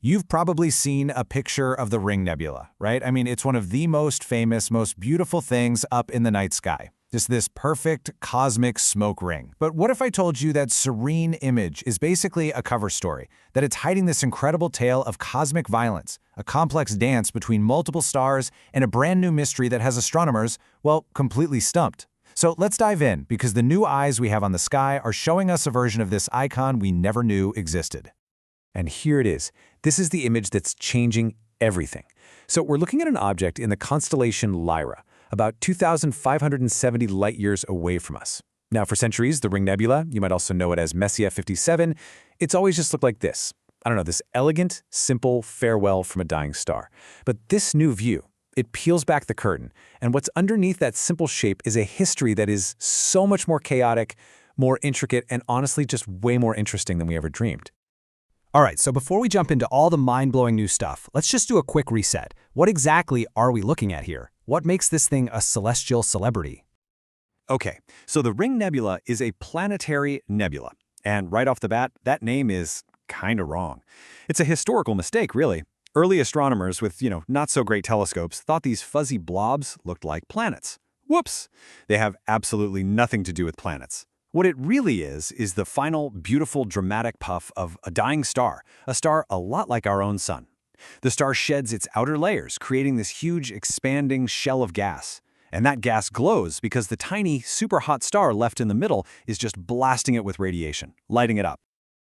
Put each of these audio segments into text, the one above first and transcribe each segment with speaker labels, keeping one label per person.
Speaker 1: You've probably seen a picture of the Ring Nebula, right? I mean, it's one of the most famous, most beautiful things up in the night sky. Just this perfect cosmic smoke ring. But what if I told you that serene image is basically a cover story, that it's hiding this incredible tale of cosmic violence, a complex dance between multiple stars, and a brand new mystery that has astronomers, well, completely stumped? So let's dive in, because the new eyes we have on the sky are showing us a version of this icon we never knew existed.
Speaker 2: And here it is. This is the image that's changing everything. So we're looking at an object in the constellation Lyra, about 2,570 light-years away from us. Now, for centuries, the Ring Nebula, you might also know it as Messier 57, it's always just looked like this. I don't know, this elegant, simple farewell from a dying star. But this new view, it peels back the curtain, and what's underneath that simple shape is a history that is so much more chaotic, more intricate, and honestly just way more interesting than we ever dreamed.
Speaker 3: All right, so before we jump into all the mind-blowing new stuff, let's just do a quick reset. What exactly are we looking at here? What makes this thing a celestial celebrity?
Speaker 2: Okay, so the Ring Nebula is a planetary nebula. And right off the bat, that name is kind of wrong. It's a historical mistake, really. Early astronomers with, not so great telescopes thought these fuzzy blobs looked like planets. Whoops! They have absolutely nothing to do with planets. What it really is the final, beautiful, dramatic puff of a dying star, a star a lot like our own sun. The star sheds its outer layers, creating this huge, expanding shell of gas. And that gas glows because the tiny, super hot star left in the middle is just blasting it with radiation, lighting it up.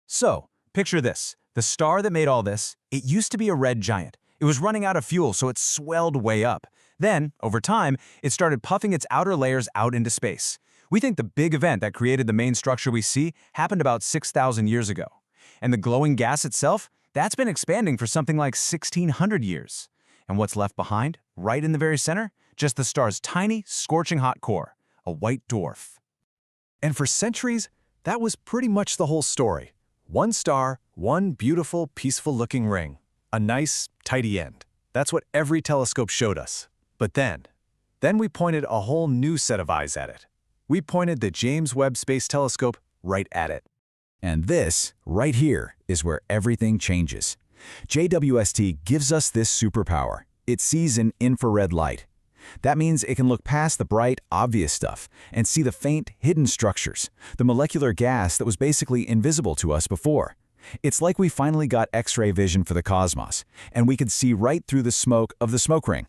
Speaker 1: So, picture this. The star that made all this, it used to be a red giant. It was running out of fuel, so it swelled way up. Then, over time, it started puffing its outer layers out into space. We think the big event that created the main structure we see happened about 6,000 years ago. And the glowing gas itself, that's been expanding for something like 1,600 years. And what's left behind, right in the very center? Just the star's tiny, scorching hot core, a white dwarf.
Speaker 4: And for centuries, that was pretty much the whole story. One star, one beautiful, peaceful-looking ring. A nice, tidy end. That's what every telescope showed us. But then we pointed a whole new set of eyes at it. We pointed the James Webb Space Telescope right at it.
Speaker 5: And this, right here, is where everything changes. JWST gives us this superpower. It sees in infrared light. That means it can look past the bright, obvious stuff and see the faint, hidden structures, the molecular gas that was basically invisible to us before. It's like we finally got X-ray vision for the cosmos, and we could see right through the smoke of the smoke ring.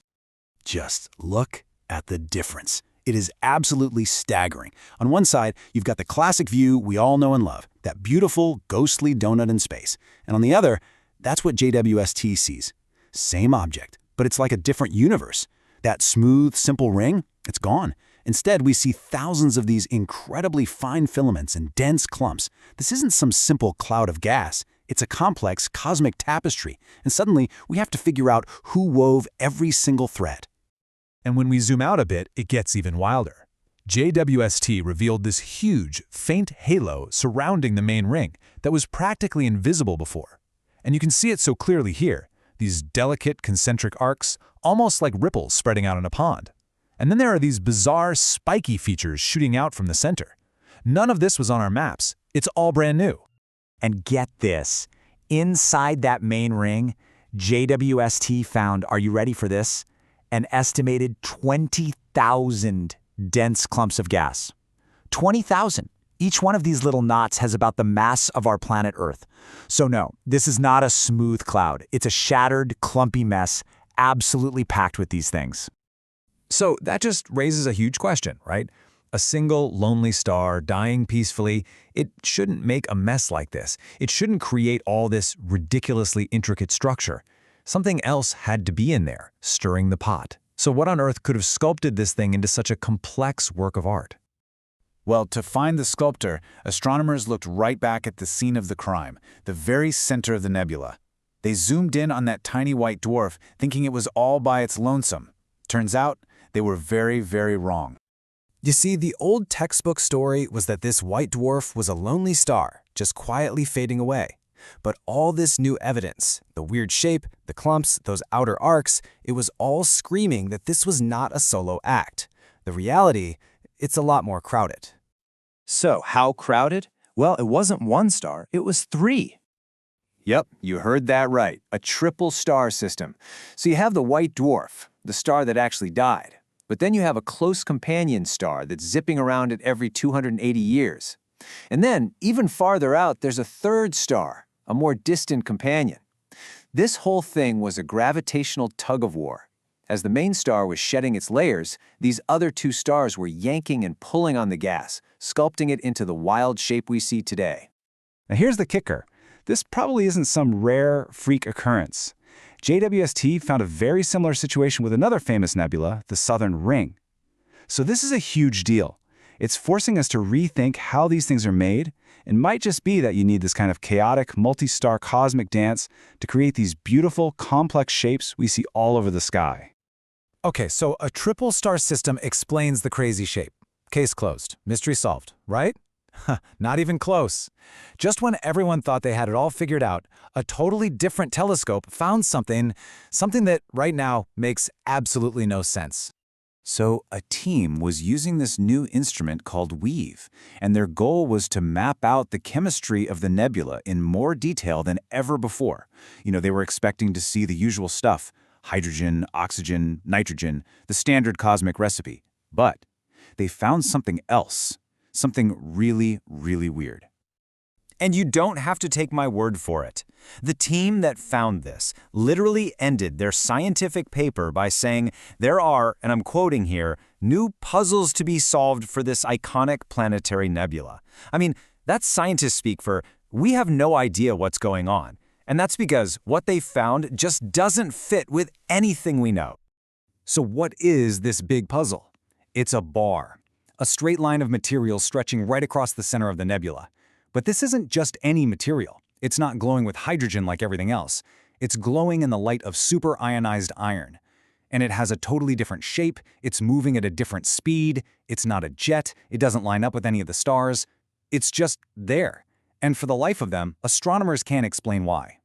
Speaker 6: Just look at the difference. It is absolutely staggering. On one side, you've got the classic view we all know and love, that beautiful, ghostly donut in space. And on the other, that's what JWST sees. Same object, but it's like a different universe. That smooth, simple ring, it's gone. Instead, we see thousands of these incredibly fine filaments and dense clumps. This isn't some simple cloud of gas. It's a complex cosmic tapestry. And suddenly, we have to figure out who wove every single thread.
Speaker 4: And when we zoom out a bit, it gets even wilder. JWST revealed this huge, faint halo surrounding the main ring that was practically invisible before. And you can see it so clearly here, these delicate concentric arcs, almost like ripples spreading out in a pond. And then there are these bizarre, spiky features shooting out from the center. None of this was on our maps. It's all brand new.
Speaker 7: And get this, inside that main ring, JWST found, are you ready for this? An estimated 20,000 dense clumps of gas. 20,000. Each one of these little knots has about the mass of our planet Earth. So no, this is not a smooth cloud. It's a shattered, clumpy mess, absolutely packed with these things.
Speaker 1: So that just raises a huge question, right? A single, lonely star dying peacefully, it shouldn't make a mess like this. It shouldn't create all this ridiculously intricate structure. Something else had to be in there, stirring the pot. So what on earth could have sculpted this thing into such a complex work of art?
Speaker 8: Well, to find the sculptor, astronomers looked right back at the scene of the crime, the very center of the nebula. They zoomed in on that tiny white dwarf, thinking it was all by its lonesome. Turns out, they were very, very wrong.
Speaker 3: You see, the old textbook story was that this white dwarf was a lonely star, just quietly fading away. But all this new evidence, the weird shape, the clumps, those outer arcs, it was all screaming that this was not a solo act. The reality, it's a lot more crowded.
Speaker 9: So, how crowded? Well, it wasn't one star, it was three. Yep, you heard that right. A triple star system. So you have the white dwarf, the star that actually died. But then you have a close companion star that's zipping around it every 280 years. And then, even farther out, there's a third star, a more distant companion. This whole thing was a gravitational tug-of-war. As the main star was shedding its layers, these other two stars were yanking and pulling on the gas, sculpting it into the wild shape we see today.
Speaker 3: Now here's the kicker. This probably isn't some rare freak occurrence. JWST found a very similar situation with another famous nebula, the Southern Ring. So this is a huge deal. It's forcing us to rethink how these things are made. It might just be that you need this kind of chaotic, multi-star cosmic dance to create these beautiful, complex shapes we see all over the sky.
Speaker 1: Okay, so a triple star system explains the crazy shape. Case closed. Mystery solved, right? Not even close. Just when everyone thought they had it all figured out, a totally different telescope found something that right now makes absolutely no sense.
Speaker 8: So a team was using this new instrument called WEAVE, and their goal was to map out the chemistry of the nebula in more detail than ever before. They were expecting to see the usual stuff: hydrogen, oxygen, nitrogen, the standard cosmic recipe. But they found something else, something really, really weird.
Speaker 5: And you don't have to take my word for it. The team that found this literally ended their scientific paper by saying there are, and I'm quoting here, new puzzles to be solved for this iconic planetary nebula. I mean, that's scientist speak for we have no idea what's going on. And that's because what they found just doesn't fit with anything we know.
Speaker 1: So what is this big puzzle? It's a bar, a straight line of material stretching right across the center of the nebula. But this isn't just any material. It's not glowing with hydrogen like everything else. It's glowing in the light of superionized iron. And it has a totally different shape, it's moving at a different speed, it's not a jet, it doesn't line up with any of the stars. It's just there. And for the life of them, astronomers can't explain why.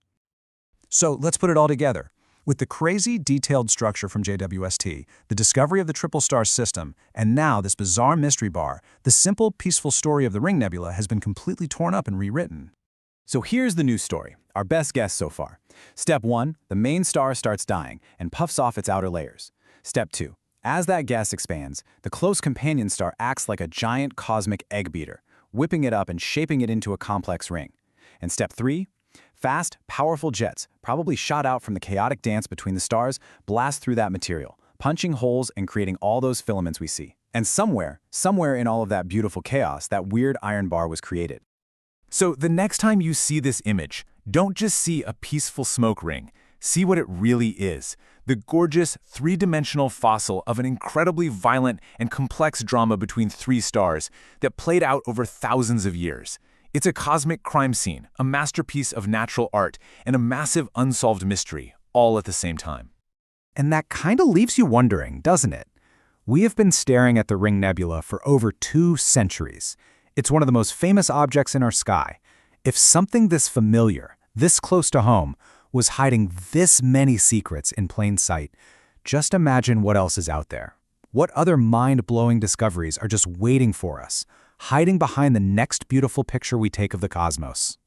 Speaker 4: So let's put it all together. With the crazy, detailed structure from JWST, the discovery of the triple star system, and now this bizarre mystery bar, the simple, peaceful story of the Ring Nebula has been completely torn up and rewritten.
Speaker 8: So here's the new story, our best guess so far. Step 1, the main star starts dying and puffs off its outer layers. Step 2, as that gas expands, the close companion star acts like a giant cosmic egg beater, whipping it up and shaping it into a complex ring. And step 3, fast, powerful jets, probably shot out from the chaotic dance between the stars, blast through that material, punching holes and creating all those filaments we see. And somewhere in all of that beautiful chaos, that weird iron bar was created.
Speaker 1: So the next time you see this image, don't just see a peaceful smoke ring. See what it really is. The gorgeous, three-dimensional fossil of an incredibly violent and complex drama between three stars that played out over thousands of years. It's a cosmic crime scene, a masterpiece of natural art, and a massive unsolved mystery, all at the same time.
Speaker 3: And that kind of leaves you wondering, doesn't it? We have been staring at the Ring Nebula for over 2 centuries. It's one of the most famous objects in our sky. If something this familiar, this close to home, was hiding this many secrets in plain sight, just imagine what else is out there. What other mind-blowing discoveries are just waiting for us, hiding behind the next beautiful picture we take of the cosmos?